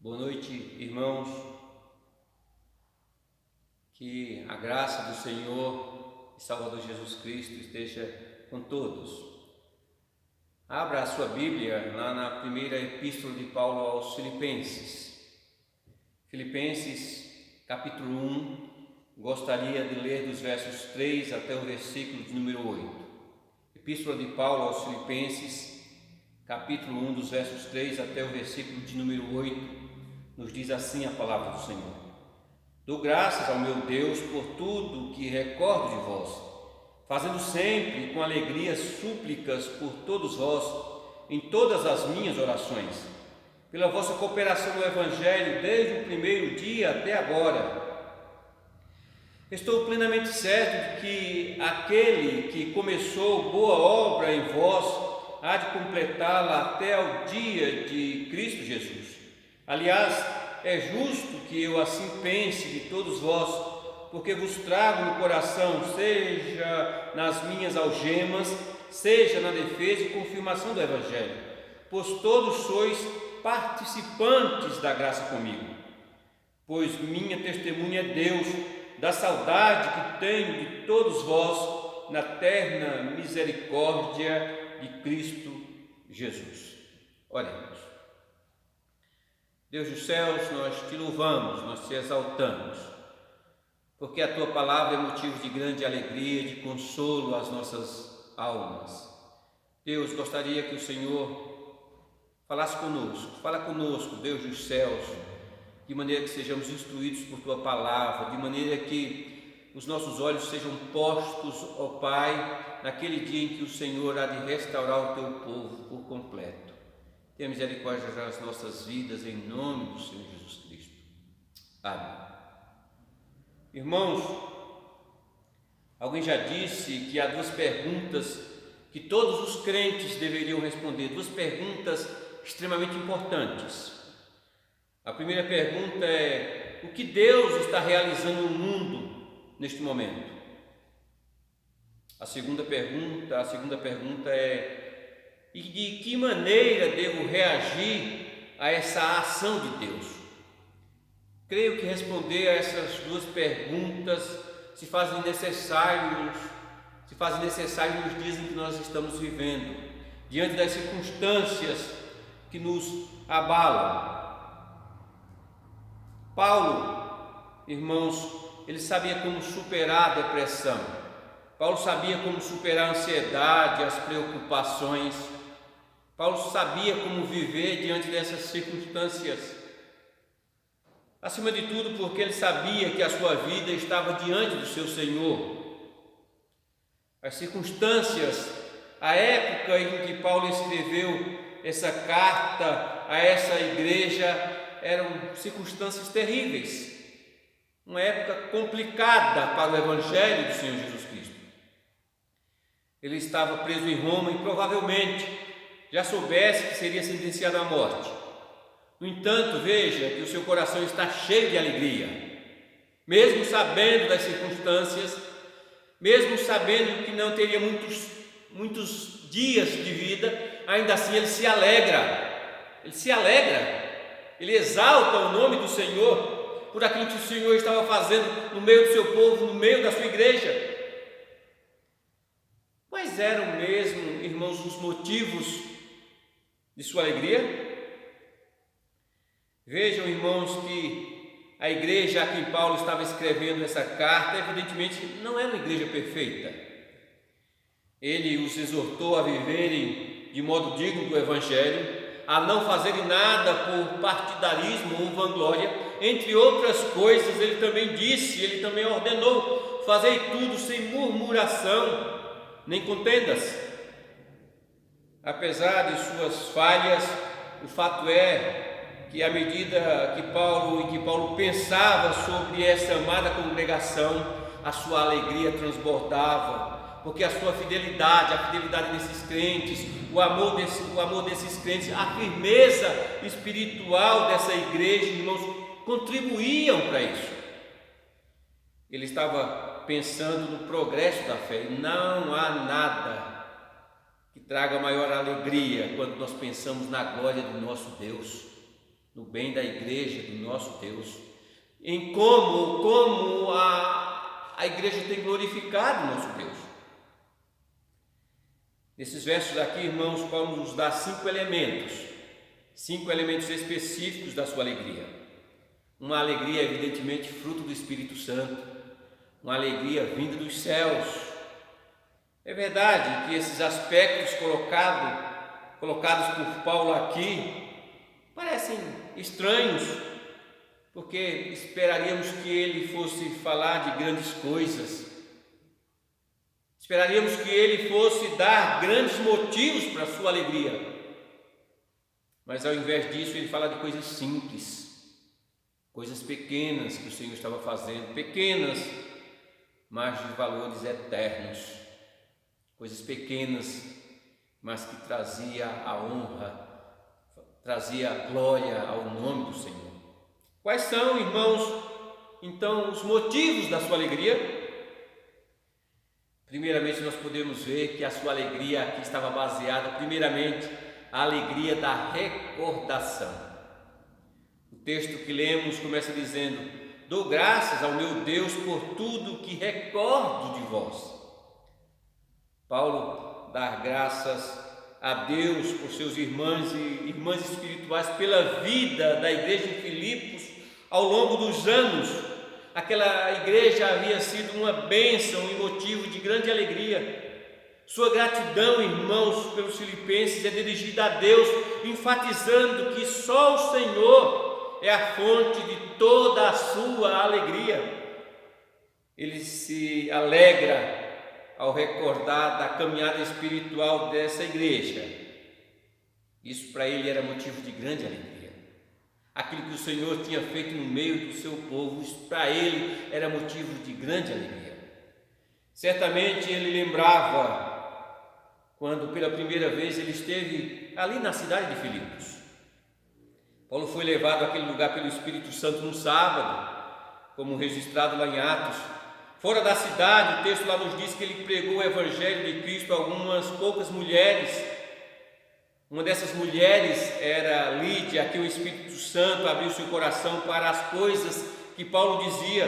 Boa noite, irmãos. Que a graça do Senhor e Salvador Jesus Cristo esteja com todos. Abra a sua Bíblia lá na primeira epístola de Paulo aos Filipenses. Filipenses, capítulo 1, gostaria de ler dos versos 3 até o versículo de número 8. Epístola de Paulo aos Filipenses, capítulo 1, dos versos 3 até o versículo de número 8, nos diz assim a palavra do Senhor: Dou graças ao meu Deus por tudo que recordo de vós, fazendo sempre com alegria súplicas por todos vós, em todas as minhas orações, pela vossa cooperação no Evangelho desde o primeiro dia até agora. Estou plenamente certo de que aquele que começou boa obra em vós há de completá-la até ao dia de Cristo Jesus. Aliás, é justo que eu assim pense de todos vós, porque vos trago no coração, seja nas minhas algemas, seja na defesa e confirmação do Evangelho, pois todos sois participantes da graça comigo. Pois minha testemunha é Deus, da saudade que tenho de todos vós na terna misericórdia de Cristo Jesus. Oremos. Deus dos céus, nós te louvamos, nós te exaltamos, porque a tua palavra é motivo de grande alegria, de consolo às nossas almas. Deus, gostaria que o Senhor falasse conosco, fala conosco, Deus dos céus, de maneira que sejamos instruídos por tua palavra, de maneira que os nossos olhos sejam postos, ó Pai, naquele dia em que o Senhor há de restaurar o teu povo por completo. Tenha misericórdia das nossas vidas, em nome do Senhor Jesus Cristo. Amém. Irmãos, alguém já disse que há duas perguntas que todos os crentes deveriam responder, duas perguntas extremamente importantes. A primeira pergunta é: o que Deus está realizando no mundo neste momento? A segunda pergunta é: e de que maneira devo reagir a essa ação de Deus? Creio que responder a essas duas perguntas se fazem necessários nos dias em que nós estamos vivendo, diante das circunstâncias que nos abalam. Paulo, irmãos, ele sabia como superar a depressão. Paulo sabia como superar a ansiedade, as preocupações. Paulo sabia como viver diante dessas circunstâncias. Acima de tudo, porque ele sabia que a sua vida estava diante do seu Senhor. As circunstâncias, a época em que Paulo escreveu essa carta a essa igreja, eram circunstâncias terríveis. Uma época complicada para o Evangelho do Senhor Jesus Cristo. Ele estava preso em Roma e provavelmente já soubesse que seria sentenciado à morte. No entanto, veja que o seu coração está cheio de alegria, mesmo sabendo das circunstâncias, mesmo sabendo que não teria muitos dias de vida, ainda assim ele se alegra, ele exalta o nome do Senhor por aquilo que o Senhor estava fazendo no meio do seu povo, no meio da sua igreja. Quais eram mesmo, irmãos, os motivos de sua alegria? Vejam, irmãos, que a igreja a quem Paulo estava escrevendo essa carta, evidentemente, não era uma igreja perfeita. Ele os exortou a viverem de modo digno do Evangelho, a não fazerem nada por partidarismo ou vanglória. Entre outras coisas, ele também ordenou: fazei tudo sem murmuração, nem contendas. Apesar de suas falhas, o fato é que à medida que Paulo pensava sobre essa amada congregação, a sua alegria transbordava, porque a sua fidelidade, a fidelidade desses crentes, o amor desses crentes, a firmeza espiritual dessa igreja, irmãos, contribuíam para isso. Ele estava pensando no progresso da fé. Não há nada que traga maior alegria quando nós pensamos na glória do nosso Deus. no bem da igreja do nosso Deus, em como a igreja tem glorificado o nosso Deus. Nesses versos aqui, irmãos, Paulo nos dá 5 elementos específicos da sua alegria. Uma alegria, evidentemente, fruto do Espírito Santo, uma alegria vinda dos céus. É verdade que esses aspectos colocados por Paulo aqui parecem estranhos, porque esperaríamos que ele fosse falar de grandes coisas, esperaríamos que ele fosse dar grandes motivos para a sua alegria, mas ao invés disso ele fala de coisas simples, coisas pequenas que o Senhor estava fazendo, pequenas, mas de valores eternos, coisas pequenas, mas que trazia a honra, trazia a glória ao nome do Senhor. Quais são, irmãos, então, os motivos da sua alegria? Primeiramente, nós podemos ver que a sua alegria aqui estava baseada, primeiramente, a alegria da recordação. O texto que lemos começa dizendo: dou graças ao meu Deus por tudo que recordo de vós. Paulo dá graças a Deus por seus irmãos e irmãs espirituais, pela vida da igreja em Filipos ao longo dos anos. Aquela igreja havia sido uma bênção e motivo de grande alegria. Sua gratidão, irmãos, pelos filipenses é dirigida a Deus, enfatizando que só o Senhor é a fonte de toda a sua alegria. Ele se alegra ao recordar da caminhada espiritual dessa igreja. Isso para ele era motivo de grande alegria. Aquilo que o Senhor tinha feito no meio do seu povo, isso para ele era motivo de grande alegria. Certamente ele lembrava quando pela primeira vez ele esteve ali na cidade de Filipos. Paulo foi levado àquele lugar pelo Espírito Santo no sábado, como registrado lá em Atos. Fora da cidade, o texto lá nos diz que ele pregou o Evangelho de Cristo a algumas poucas mulheres. Uma dessas mulheres era Lídia, a quem o Espírito Santo abriu seu coração para as coisas que Paulo dizia.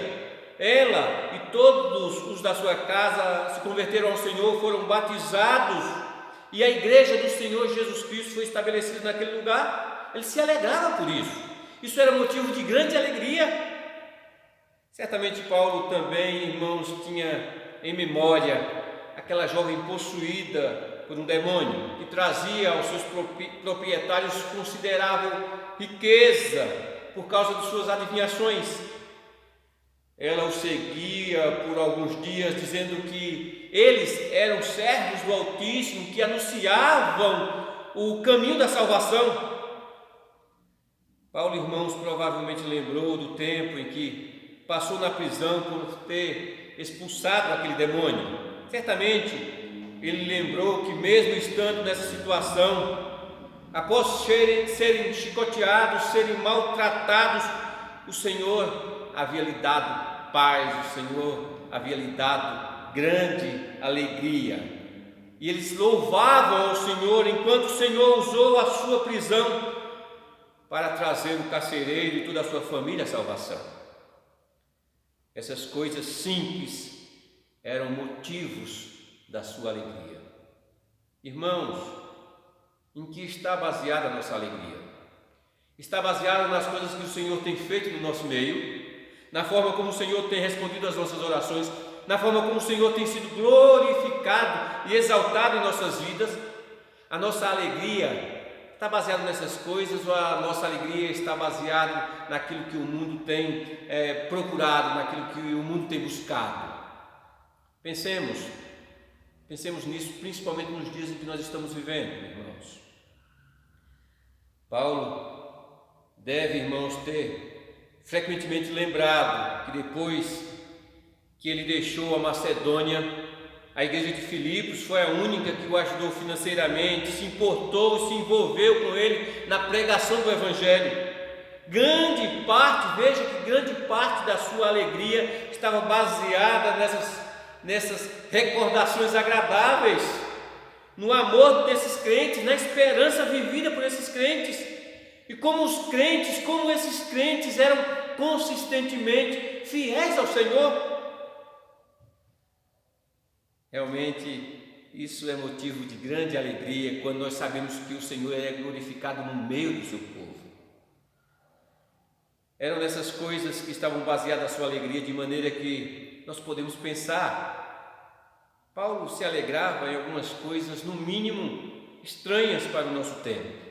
Ela e todos os da sua casa se converteram ao Senhor, foram batizados, e a igreja do Senhor Jesus Cristo foi estabelecida naquele lugar. Ele se alegrava por isso. Isso era motivo de grande alegria. Certamente Paulo também, irmãos, tinha em memória aquela jovem possuída por um demônio, que trazia aos seus proprietários considerável riqueza por causa de suas adivinhações. Ela o seguia por alguns dias, dizendo que eles eram servos do Altíssimo, que anunciavam o caminho da salvação. Paulo, irmãos, provavelmente lembrou do tempo em que passou na prisão por ter expulsado aquele demônio. Certamente ele lembrou que mesmo estando nessa situação, após serem chicoteados, serem maltratados, o Senhor havia lhe dado paz, o Senhor havia lhe dado grande alegria. E eles louvavam ao Senhor enquanto o Senhor usou a sua prisão para trazer o carcereiro e toda a sua família à salvação. Essas coisas simples eram motivos da sua alegria. Irmãos, em que está baseada a nossa alegria? Está baseada nas coisas que o Senhor tem feito no nosso meio, na forma como o Senhor tem respondido às nossas orações, na forma como o Senhor tem sido glorificado e exaltado em nossas vidas. A nossa alegria está baseada nessas coisas, ou a nossa alegria está baseada naquilo que o mundo tem procurado, naquilo que o mundo tem buscado? Pensemos nisso, principalmente nos dias em que nós estamos vivendo, irmãos. Paulo deve, irmãos, ter frequentemente lembrado que depois que ele deixou a Macedônia, a igreja de Filipos foi a única que o ajudou financeiramente, se importou, se envolveu com ele na pregação do Evangelho. Veja que grande parte da sua alegria estava baseada nessas recordações agradáveis, no amor desses crentes, na esperança vivida por esses crentes. E como esses crentes eram consistentemente fiéis ao Senhor. Realmente, isso é motivo de grande alegria quando nós sabemos que o Senhor é glorificado no meio do seu povo. Eram nessas coisas que estavam baseadas a sua alegria, de maneira que nós podemos pensar, Paulo se alegrava em algumas coisas, no mínimo, estranhas para o nosso tempo.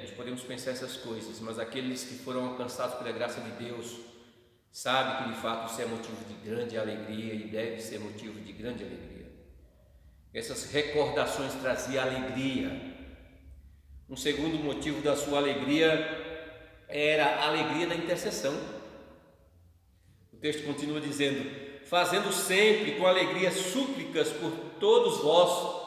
Nós podemos pensar essas coisas, mas aqueles que foram alcançados pela graça de Deus sabem que de fato isso é motivo de grande alegria e deve ser motivo de grande alegria. Essas recordações traziam alegria. Um segundo motivo da sua alegria era a alegria da intercessão. O texto continua dizendo: fazendo sempre com alegria súplicas por todos vós.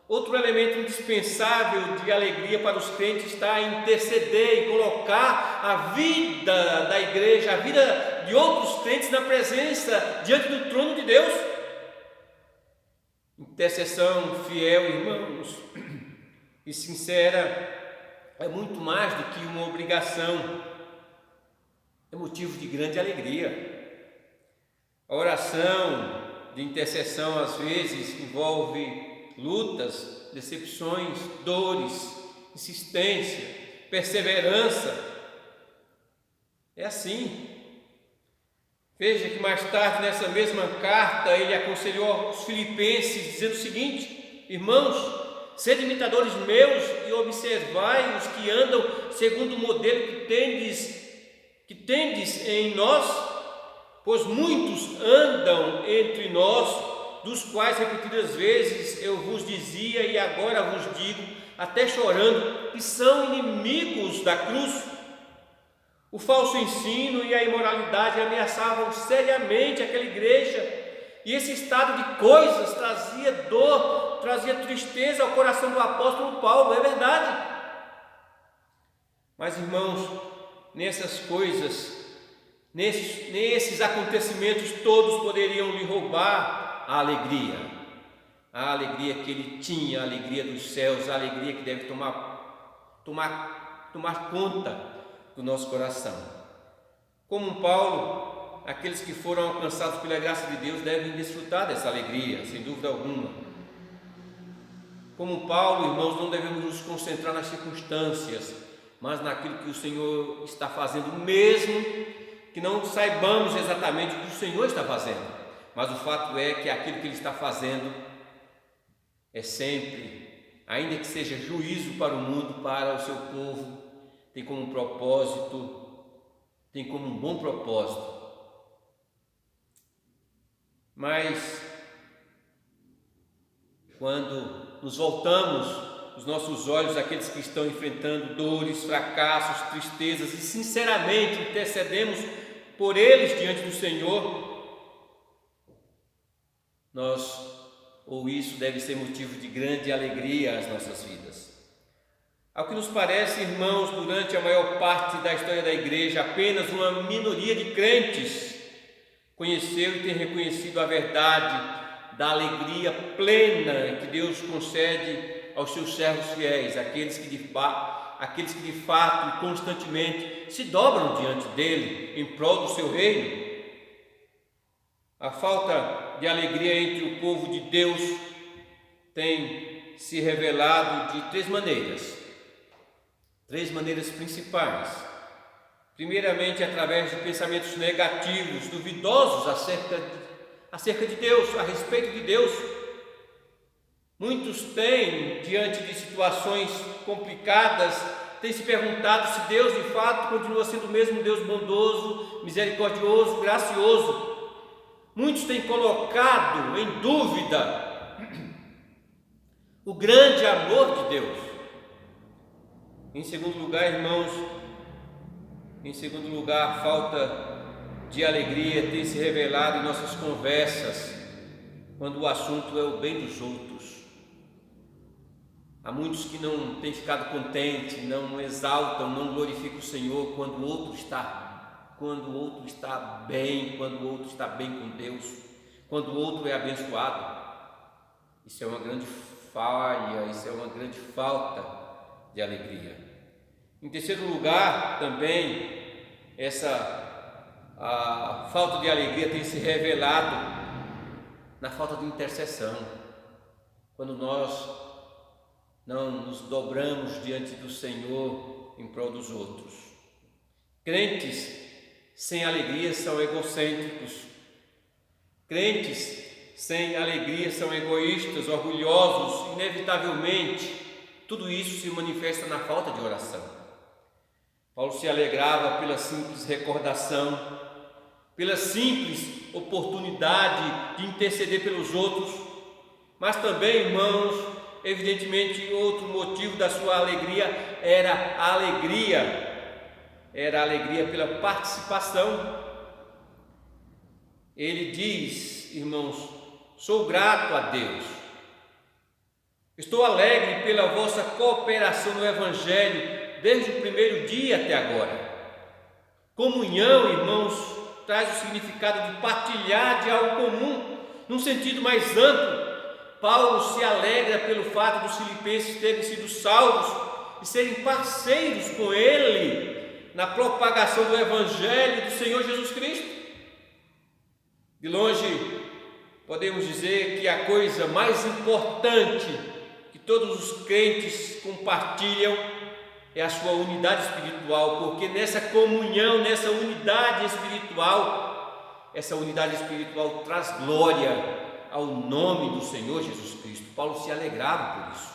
Outro elemento indispensável de alegria para os crentes está em interceder e colocar a vida da igreja, a vida de outros crentes na presença, diante do trono de Deus. Intercessão fiel, irmãos, e sincera é muito mais do que uma obrigação, é motivo de grande alegria. A oração de intercessão às vezes envolve lutas, decepções, dores, insistência, perseverança. É assim. Veja que mais tarde, nessa mesma carta, ele aconselhou aos filipenses, dizendo o seguinte: irmãos, sede imitadores meus e observai os que andam segundo o modelo que tendes em nós, pois muitos andam entre nós, dos quais repetidas vezes eu vos dizia e agora vos digo, até chorando, que são inimigos da cruz. O falso ensino e a imoralidade ameaçavam seriamente aquela igreja, e esse estado de coisas trazia dor, trazia tristeza ao coração do apóstolo Paulo, é verdade. Mas, irmãos, nessas coisas, nesses acontecimentos todos poderiam lhe roubar a alegria que ele tinha, a alegria dos céus, a alegria que deve tomar conta do nosso coração. Como Paulo, aqueles que foram alcançados pela graça de Deus devem desfrutar dessa alegria, sem dúvida alguma. Como Paulo, irmãos, não devemos nos concentrar nas circunstâncias, mas naquilo que o Senhor está fazendo, mesmo que não saibamos exatamente o que o Senhor está fazendo. Mas o fato é que aquilo que Ele está fazendo é sempre, ainda que seja juízo para o mundo, para o seu povo, tem como um propósito, tem como um bom propósito. Mas quando nos voltamos os nossos olhos àqueles que estão enfrentando dores, fracassos, tristezas e sinceramente intercedemos por eles diante do Senhor, isso deve ser motivo de grande alegria às nossas vidas. Ao que nos parece, irmãos, durante a maior parte da história da igreja, apenas uma minoria de crentes conheceu e tem reconhecido a verdade da alegria plena que Deus concede aos seus servos fiéis, aqueles que de fato e constantemente se dobram diante dele em prol do seu reino. A falta de alegria entre o povo de Deus tem se revelado de três maneiras principais. Primeiramente, através de pensamentos negativos, duvidosos acerca de Deus, a respeito de Deus. Muitos têm, diante de situações complicadas, têm se perguntado se Deus de fato continua sendo o mesmo Deus bondoso, misericordioso, gracioso. Muitos têm colocado em dúvida o grande amor de Deus. Em segundo lugar, irmãos, a falta de alegria tem se revelado em nossas conversas, quando o assunto é o bem dos outros. Há muitos que não têm ficado contentes, não exaltam, não glorificam o Senhor quando o outro está bem, quando o outro está bem com Deus, quando o outro é abençoado. Isso é uma grande falha, isso é uma grande falta de alegria. Em terceiro lugar, também, a falta de alegria tem se revelado na falta de intercessão. Quando nós não nos dobramos diante do Senhor em prol dos outros. Crentes sem alegria são egocêntricos. Crentes sem alegria são egoístas, orgulhosos. Inevitavelmente, tudo isso se manifesta na falta de oração. Paulo se alegrava pela simples recordação, pela simples oportunidade de interceder pelos outros, mas também, irmãos, evidentemente, outro motivo da sua alegria era a alegria pela participação. Ele diz, irmãos, sou grato a Deus, estou alegre pela vossa cooperação no Evangelho desde o primeiro dia até agora. Comunhão, irmãos, traz o significado de partilhar de algo comum, num sentido mais amplo. Paulo se alegra pelo fato dos filipenses terem sido salvos e serem parceiros com ele na propagação do Evangelho do Senhor Jesus Cristo. De longe, podemos dizer que a coisa mais importante que todos os crentes compartilham é a sua unidade espiritual, porque nessa comunhão, nessa unidade espiritual, essa unidade espiritual traz glória ao nome do Senhor Jesus Cristo. Paulo se alegrava por isso.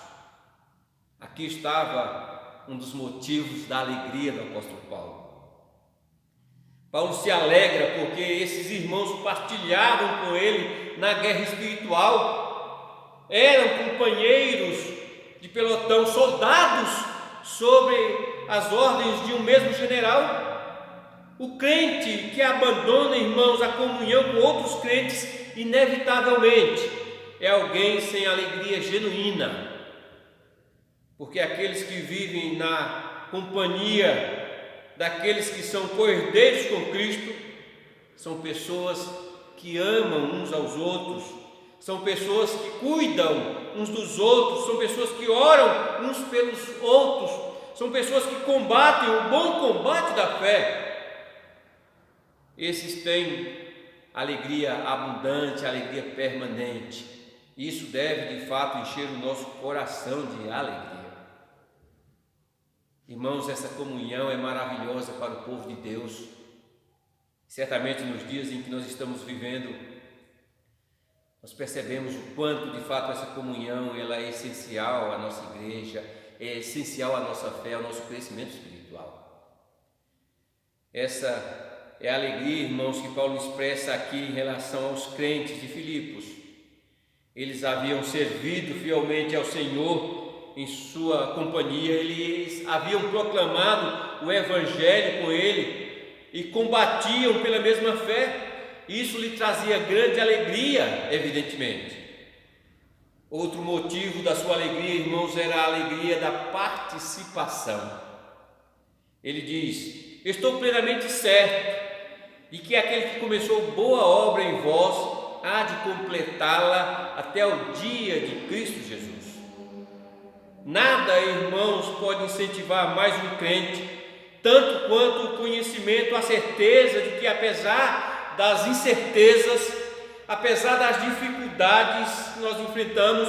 Aqui estava um dos motivos da alegria do apóstolo Paulo. Paulo se alegra porque esses irmãos partilhavam com ele na guerra espiritual, eram companheiros de pelotão, soldados sobre as ordens de um mesmo general. O crente que abandona, irmãos, a comunhão com outros crentes, inevitavelmente é alguém sem alegria genuína, porque aqueles que vivem na companhia daqueles que são co-herdeiros com Cristo são pessoas que amam uns aos outros, são pessoas que cuidam uns dos outros, são pessoas que oram uns pelos outros, são pessoas que combatem o bom combate da fé. Esses têm alegria abundante, alegria permanente. Isso deve de fato encher o nosso coração de alegria. Irmãos, essa comunhão é maravilhosa para o povo de Deus. Certamente nos dias em que nós estamos vivendo, nós percebemos o quanto de fato essa comunhão ela é essencial à nossa igreja, é essencial à nossa fé, ao nosso crescimento espiritual. Essa é a alegria, irmãos, que Paulo expressa aqui em relação aos crentes de Filipos. Eles haviam servido fielmente ao Senhor em sua companhia, eles haviam proclamado o Evangelho com ele e combatiam pela mesma fé. Isso lhe trazia grande alegria, evidentemente. Outro motivo da sua alegria, irmãos, era a alegria da participação. Ele diz: estou plenamente certo de que aquele que começou boa obra em vós há de completá-la até o dia de Cristo Jesus. Nada, irmãos, pode incentivar mais um crente, tanto quanto o conhecimento, a certeza de que apesar das incertezas, apesar das dificuldades que nós enfrentamos,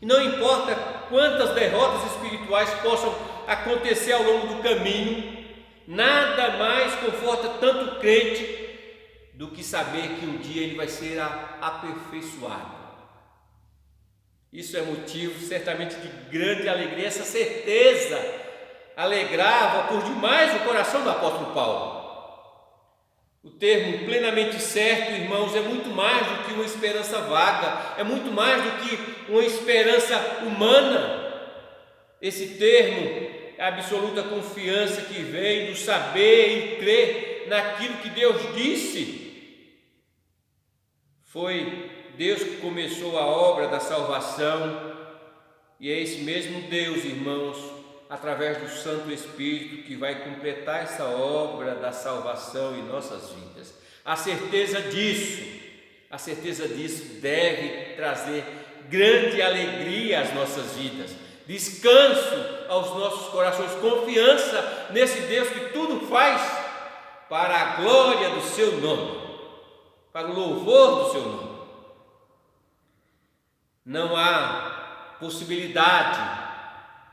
e não importa quantas derrotas espirituais possam acontecer ao longo do caminho, nada mais conforta tanto o crente do que saber que um dia ele vai ser aperfeiçoado. Isso é motivo certamente de grande alegria. Essa certeza alegrava por demais o coração do apóstolo Paulo. O termo plenamente certo, irmãos, é muito mais do que uma esperança vaga, é muito mais do que uma esperança humana. Esse termo é a absoluta confiança que vem do saber e crer naquilo que Deus disse. Foi Deus que começou a obra da salvação, e é esse mesmo Deus, irmãos, através do Santo Espírito, que vai completar essa obra da salvação em nossas vidas. A certeza disso deve trazer grande alegria às nossas vidas, descanso aos nossos corações, confiança nesse Deus que tudo faz para a glória do seu nome, para o louvor do seu nome. Não há possibilidade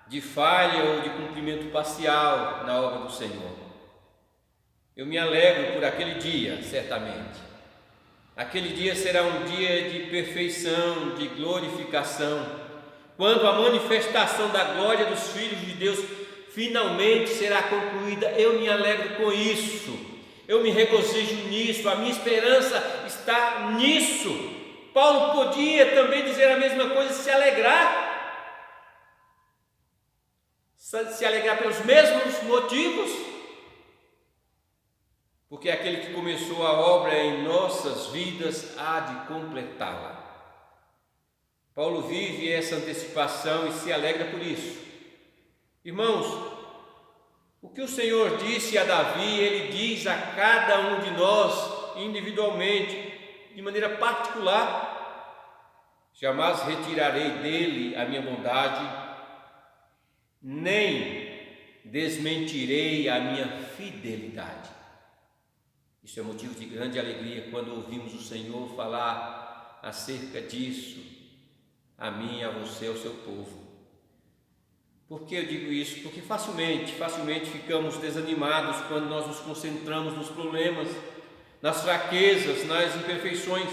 de falha ou de cumprimento parcial na obra do Senhor. Eu me alegro por aquele dia, certamente. Aquele dia será um dia de perfeição, de glorificação, quando a manifestação da glória dos filhos de Deus finalmente será concluída. Eu me alegro com isso, eu me regozijo nisso, a minha esperança está nisso. Paulo podia também dizer a mesma coisa, se alegrar pelos mesmos motivos, porque aquele que começou a obra em nossas vidas há de completá-la. Paulo vive essa antecipação e se alegra por isso. Irmãos, o que o Senhor disse a Davi, Ele diz a cada um de nós individualmente, de maneira particular: jamais retirarei dele a minha bondade, nem desmentirei a minha fidelidade. Isso é motivo de grande alegria quando ouvimos o Senhor falar acerca disso, a mim, a você, ao seu povo. Por que eu digo isso? Porque facilmente ficamos desanimados quando nós nos concentramos nos problemas, nas fraquezas, nas imperfeições.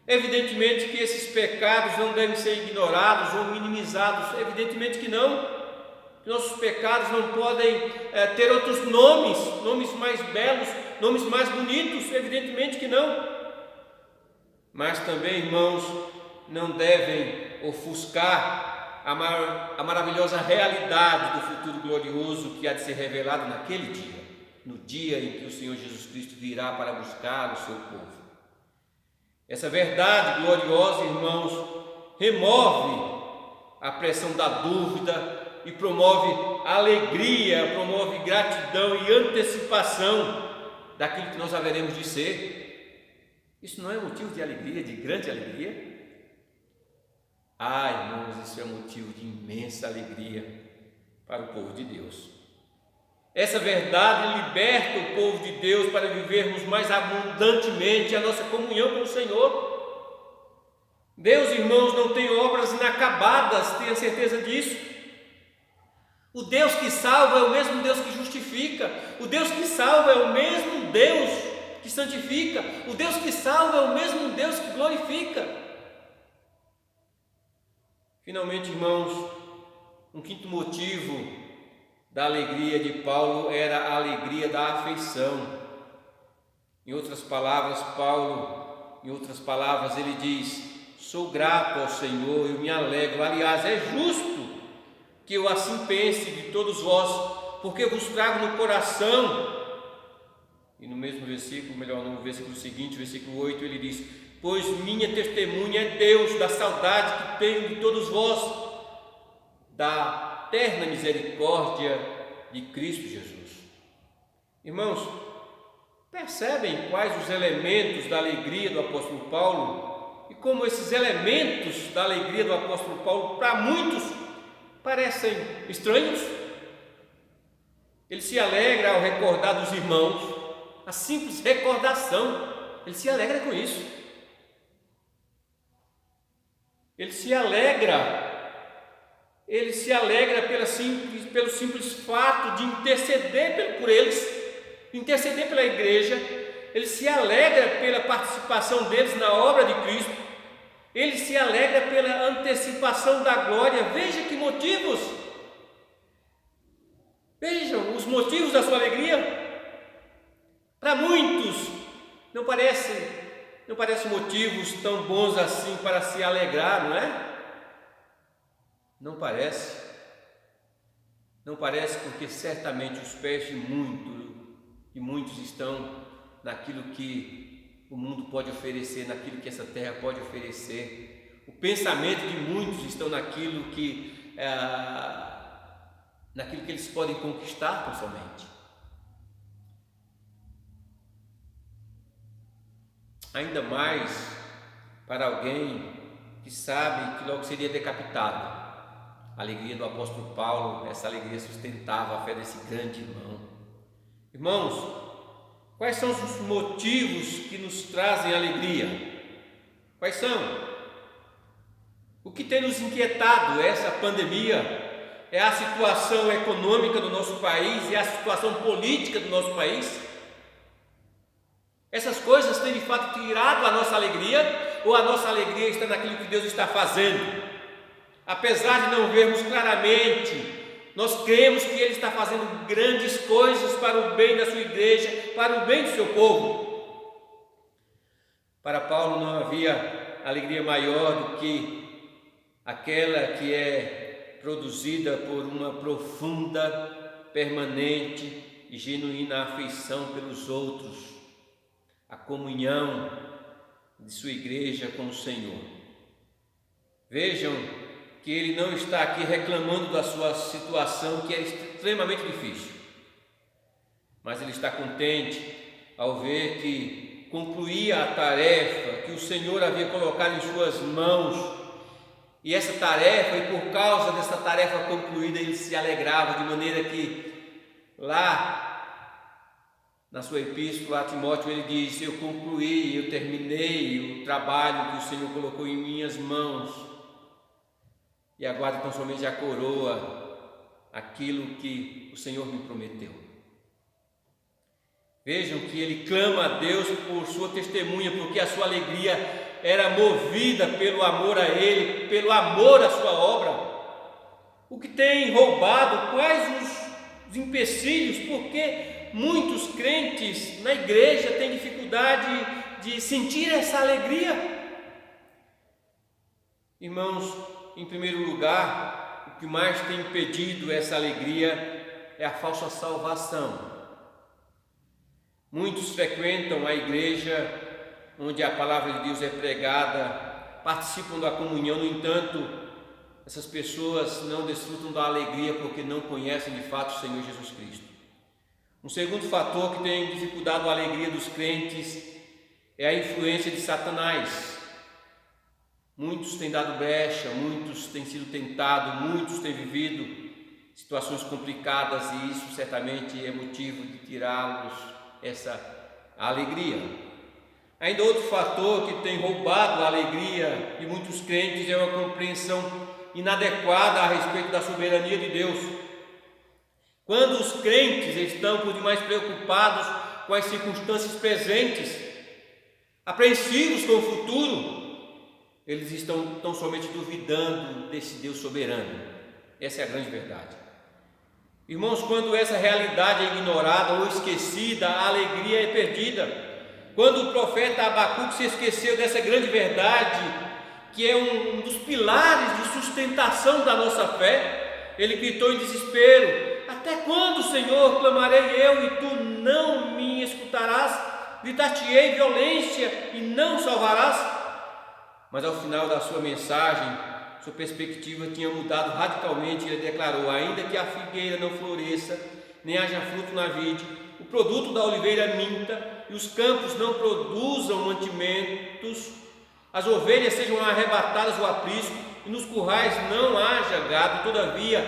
Evidentemente que esses pecados não devem ser ignorados ou minimizados, evidentemente que não. Nossos pecados não podem ter outros nomes mais belos, nomes mais bonitos, evidentemente que não. Mas também, irmãos, não devem ofuscar a maravilhosa realidade do futuro glorioso que há de ser revelado naquele dia, no dia em que o Senhor Jesus Cristo virá para buscar o seu povo. Essa verdade gloriosa, irmãos, remove a pressão da dúvida e promove alegria, promove gratidão e antecipação daquilo que nós haveremos de ser. Isso não é motivo de alegria, de grande alegria? Irmãos, isso é motivo de imensa alegria para o povo de Deus. Essa verdade liberta o povo de Deus para vivermos mais abundantemente a nossa comunhão com o Senhor. Deus, irmãos, não tem obras inacabadas, tenha certeza disso. O Deus que salva é o mesmo Deus que justifica. O Deus que salva é o mesmo Deus que santifica. O Deus que salva é o mesmo Deus que glorifica. Finalmente, irmãos, um quinto motivo da alegria de Paulo era a alegria da afeição. Em outras palavras, ele diz: sou grato ao Senhor, eu me alegro. Aliás, é justo que eu assim pense de todos vós, porque vos trago no coração. E no mesmo versículo, no versículo seguinte, versículo 8, ele diz: pois minha testemunha é Deus da saudade que tenho de todos vós, da eterna misericórdia de Cristo Jesus. Irmãos, percebem quais os elementos da alegria do apóstolo Paulo? E como esses elementos da alegria do apóstolo Paulo, para muitos, parecem estranhos? Ele se alegra ao recordar dos irmãos, a simples recordação, ele se alegra com isso. Ele se alegra pelo simples fato de interceder por eles, interceder pela igreja. Ele se alegra pela participação deles na obra de Cristo. Ele se alegra pela antecipação da glória. Veja que motivos! Vejam os motivos da sua alegria. Para muitos não parecem motivos tão bons assim para se alegrar, não é? Não parece porque certamente os pés de muitos estão naquilo que o mundo pode oferecer, naquilo que essa terra pode oferecer. O pensamento de muitos estão naquilo que eles podem conquistar tão somente. Ainda mais para alguém que sabe que logo seria decapitado. A alegria do apóstolo Paulo, essa alegria sustentava a fé desse grande irmão. Irmãos, quais são os motivos que nos trazem alegria? Quais são? O que tem nos inquietado essa pandemia? É a situação econômica do nosso país? É a situação política do nosso país? Essas coisas têm de fato tirado a nossa alegria? Ou a nossa alegria está naquilo que Deus está fazendo? Apesar de não vermos claramente, nós cremos que Ele está fazendo grandes coisas para o bem da sua igreja, para o bem do seu povo. Para Paulo não havia alegria maior do que aquela que é produzida por uma profunda, permanente e genuína afeição pelos outros, a comunhão de sua igreja com o Senhor. Vejam que ele não está aqui reclamando da sua situação, que é extremamente difícil, mas ele está contente ao ver que concluía a tarefa que o Senhor havia colocado em suas mãos. E essa tarefa, e por causa dessa tarefa concluída, ele se alegrava, de maneira que lá na sua epístola a Timóteo ele diz: eu concluí, eu terminei o trabalho que o Senhor colocou em minhas mãos, e aguardo tão somente a coroa, aquilo que o Senhor me prometeu. Vejam que ele clama a Deus por sua testemunha, porque a sua alegria era movida pelo amor a Ele, pelo amor à sua obra. O que tem roubado? Quais os empecilhos? Porque muitos crentes na igreja têm dificuldade de sentir essa alegria. Irmãos, em primeiro lugar, o que mais tem impedido essa alegria é a falsa salvação. Muitos frequentam a igreja onde a palavra de Deus é pregada, participam da comunhão, no entanto, essas pessoas não desfrutam da alegria porque não conhecem de fato o Senhor Jesus Cristo. Um segundo fator que tem dificultado a alegria dos crentes é a influência de Satanás. Muitos têm dado brecha, muitos têm sido tentados, muitos têm vivido situações complicadas, e isso certamente é motivo de tirá-los essa alegria. Ainda outro fator que tem roubado a alegria de muitos crentes é uma compreensão inadequada a respeito da soberania de Deus. Quando os crentes estão por demais preocupados com as circunstâncias presentes, apreensivos com o futuro, eles estão tão somente duvidando desse Deus soberano. Essa é a grande verdade. Irmãos, quando essa realidade é ignorada ou esquecida, a alegria é perdida. Quando o profeta Abacuque se esqueceu dessa grande verdade, que é um dos pilares de sustentação da nossa fé, ele gritou em desespero: até quando, Senhor, clamarei eu e tu não me escutarás? Gritar-te-ei violência e não salvarás? Mas ao final da sua mensagem, sua perspectiva tinha mudado radicalmente. Ele declarou: ainda que a figueira não floresça, nem haja fruto na vide, o produto da oliveira minta, e os campos não produzam mantimentos, as ovelhas sejam arrebatadas ao aprisco, e nos currais não haja gado, todavia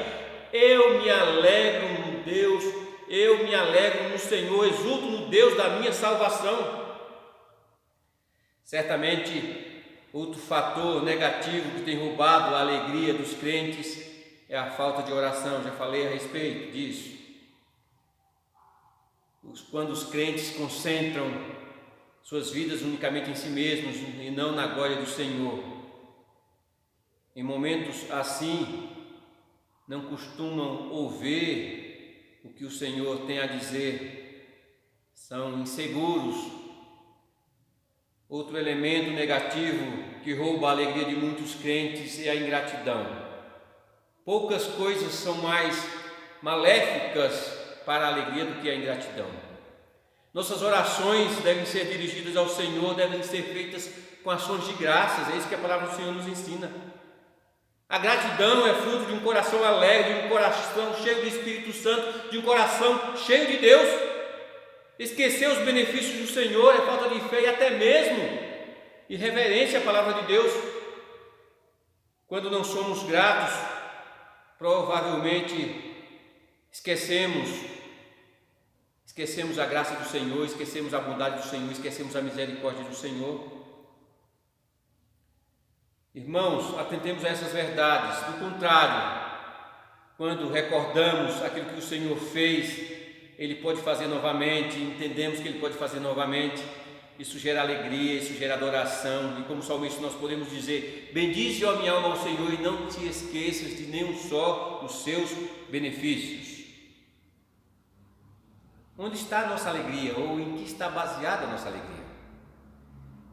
eu me alegro no Deus, eu me alegro no Senhor, exulto no Deus da minha salvação. Certamente, outro fator negativo que tem roubado a alegria dos crentes é a falta de oração. Já falei a respeito disso. Quando os crentes concentram suas vidas unicamente em si mesmos e não na glória do Senhor, em momentos assim, não costumam ouvir o que o Senhor tem a dizer, são inseguros. Outro elemento negativo que rouba a alegria de muitos crentes é a ingratidão. Poucas coisas são mais maléficas para a alegria do que a ingratidão. Nossas orações devem ser dirigidas ao Senhor, devem ser feitas com ações de graças. É isso que a palavra do Senhor nos ensina. A gratidão é fruto de um coração alegre, de um coração cheio do Espírito Santo, de um coração cheio de Deus. Esquecer os benefícios do Senhor é falta de fé e até mesmo irreverência à palavra de Deus. Quando não somos gratos, provavelmente esquecemos a graça do Senhor, esquecemos a bondade do Senhor, esquecemos a misericórdia do Senhor. Irmãos, atentemos a essas verdades. Do contrário, quando recordamos aquilo que o Senhor fez, Ele pode fazer novamente, entendemos que Ele pode fazer novamente, isso gera alegria, isso gera adoração, e como salmista nós podemos dizer: bendize, ó minha alma, ao Senhor, e não te esqueças de nenhum só dos seus benefícios. Onde está a nossa alegria, ou em que está baseada a nossa alegria?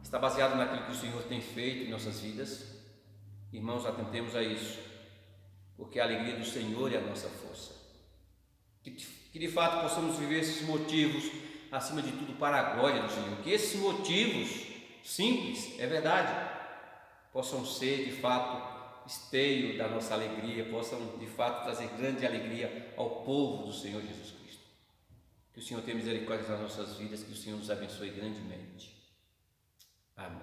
Está baseado naquilo que o Senhor tem feito em nossas vidas? Irmãos, atentemos a isso, porque a alegria do Senhor é a nossa força. Que de fato possamos viver esses motivos, acima de tudo, para a glória do Senhor. Que esses motivos simples, é verdade, possam ser de fato esteio da nossa alegria, possam de fato trazer grande alegria ao povo do Senhor Jesus Cristo. Que o Senhor tenha misericórdia das nossas vidas, que o Senhor nos abençoe grandemente. Amém.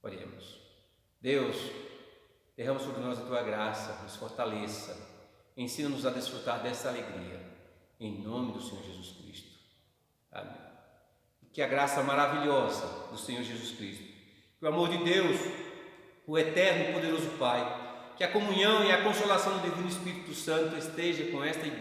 Oremos. Deus, derrama sobre nós a Tua graça, nos fortaleça, ensina-nos a desfrutar dessa alegria, em nome do Senhor Jesus Cristo. Amém. Que a graça maravilhosa do Senhor Jesus Cristo, que o amor de Deus, o eterno e poderoso Pai, que a comunhão e a consolação do Divino Espírito Santo esteja com esta igreja,